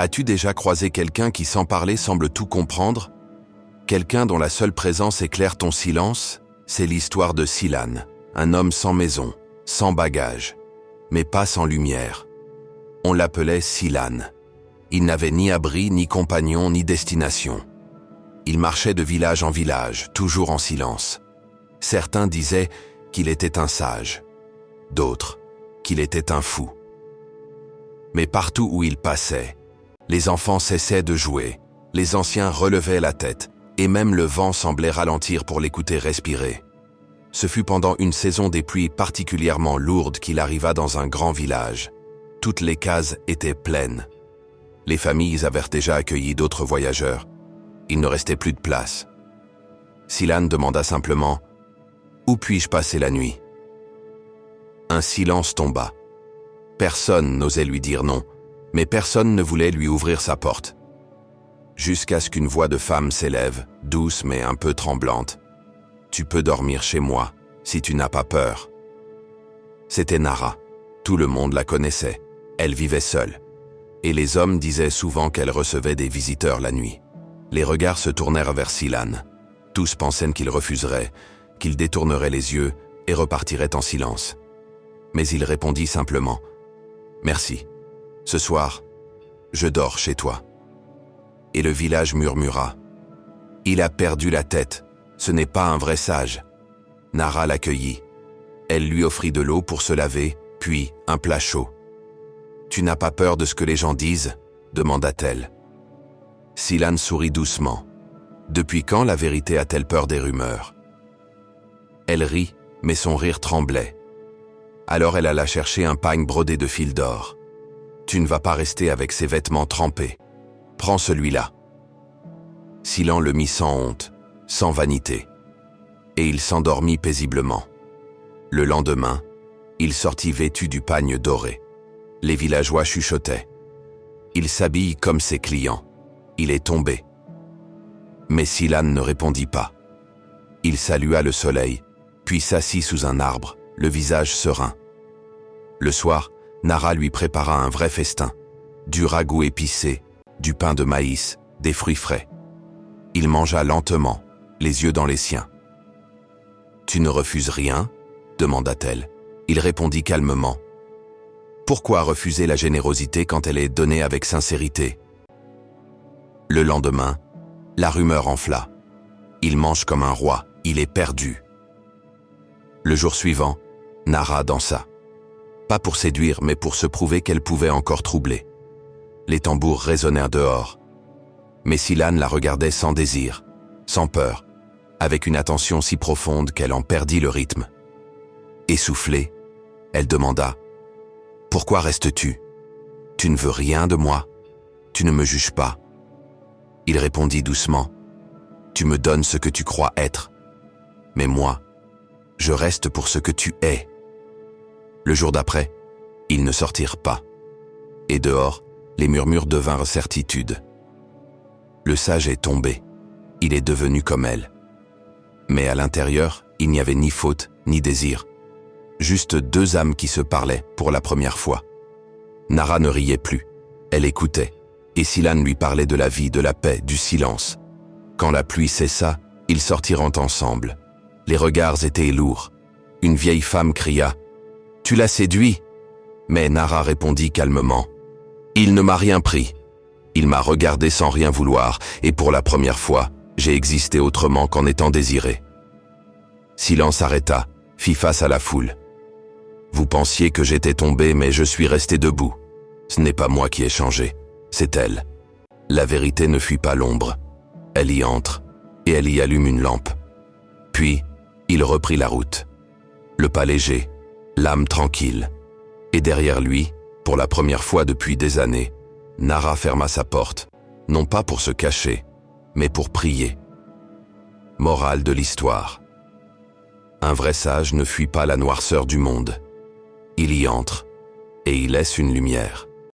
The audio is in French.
As-tu déjà croisé quelqu'un qui sans parler semble tout comprendre? Quelqu'un dont la seule présence éclaire ton silence? C'est l'histoire de Silan, un homme sans maison, sans bagage, mais pas sans lumière. On l'appelait Silan. Il n'avait ni abri, ni compagnon, ni destination. Il marchait de village en village, toujours en silence. Certains disaient qu'il était un sage, d'autres qu'il était un fou. Mais partout où il passait, les enfants cessaient de jouer, les anciens relevaient la tête, et même le vent semblait ralentir pour l'écouter respirer. Ce fut pendant une saison des pluies particulièrement lourde qu'il arriva dans un grand village. Toutes les cases étaient pleines. Les familles avaient déjà accueilli d'autres voyageurs. Il ne restait plus de place. Silan demanda simplement « Où puis-je passer la nuit ?» Un silence tomba. Personne n'osait lui dire non, mais personne ne voulait lui ouvrir sa porte. Jusqu'à ce qu'une voix de femme s'élève, douce mais un peu tremblante. « Tu peux dormir chez moi, si tu n'as pas peur. » C'était Nara. Tout le monde la connaissait. Elle vivait seule. Et les hommes disaient souvent qu'elle recevait des visiteurs la nuit. Les regards se tournèrent vers Silan. Tous pensaient qu'il refuserait, qu'il détournerait les yeux et repartirait en silence. Mais il répondit simplement « Merci. Ce soir, je dors chez toi. » Et le village murmura « Il a perdu la tête. Ce n'est pas un vrai sage. » Nara l'accueillit. Elle lui offrit de l'eau pour se laver, puis un plat chaud. « Tu n'as pas peur de ce que les gens disent ?» demanda-t-elle. Silan sourit doucement. Depuis quand la vérité a-t-elle peur des rumeurs? Elle rit, mais son rire tremblait. Alors elle alla chercher un pagne brodé de fil d'or. « Tu ne vas pas rester avec ces vêtements trempés. Prends celui-là. » Silan le mit sans honte, sans vanité. Et il s'endormit paisiblement. Le lendemain, il sortit vêtu du pagne doré. Les villageois chuchotaient. Il s'habille comme ses clients. Il est tombé. Mais Silan ne répondit pas. Il salua le soleil, puis s'assit sous un arbre, le visage serein. Le soir, Nara lui prépara un vrai festin. Du ragoût épicé, du pain de maïs, des fruits frais. Il mangea lentement, les yeux dans les siens. « Tu ne refuses rien ?» demanda-t-elle. Il répondit calmement. « Pourquoi refuser la générosité quand elle est donnée avec sincérité ?» Le lendemain, la rumeur enfla. Il mange comme un roi, il est perdu. Le jour suivant, Nara dansa. Pas pour séduire, mais pour se prouver qu'elle pouvait encore troubler. Les tambours résonnèrent dehors. Mais Silan la regardait sans désir, sans peur, avec une attention si profonde qu'elle en perdit le rythme. Essoufflée, elle demanda « Pourquoi restes-tu? Tu ne veux rien de moi? Tu ne me juges pas ?» Il répondit doucement « Tu me donnes ce que tu crois être. Mais moi, je reste pour ce que tu es. » Le jour d'après, ils ne sortirent pas. Et dehors, les murmures devinrent certitude. Le sage est tombé. Il est devenu comme elle. Mais à l'intérieur, il n'y avait ni faute, ni désir. Juste deux âmes qui se parlaient pour la première fois. Nara ne riait plus. Elle écoutait. Et Silan lui parlait de la vie, de la paix, du silence. Quand la pluie cessa, ils sortirent ensemble. Les regards étaient lourds. Une vieille femme cria « Tu l'as séduit ?» Mais Nara répondit calmement « Il ne m'a rien pris. Il m'a regardé sans rien vouloir, et pour la première fois, j'ai existé autrement qu'en étant désiré. » Silan s'arrêta, fit face à la foule. « Vous pensiez que j'étais tombé, mais je suis resté debout. Ce n'est pas moi qui ai changé, c'est elle. La vérité ne fuit pas l'ombre. Elle y entre, et elle y allume une lampe. » Puis, il reprit la route. Le pas léger, l'âme tranquille. Et derrière lui, pour la première fois depuis des années, Nara ferma sa porte, non pas pour se cacher, mais pour prier. Morale de l'histoire. Un vrai sage ne fuit pas la noirceur du monde. Il y entre, et y laisse une lumière.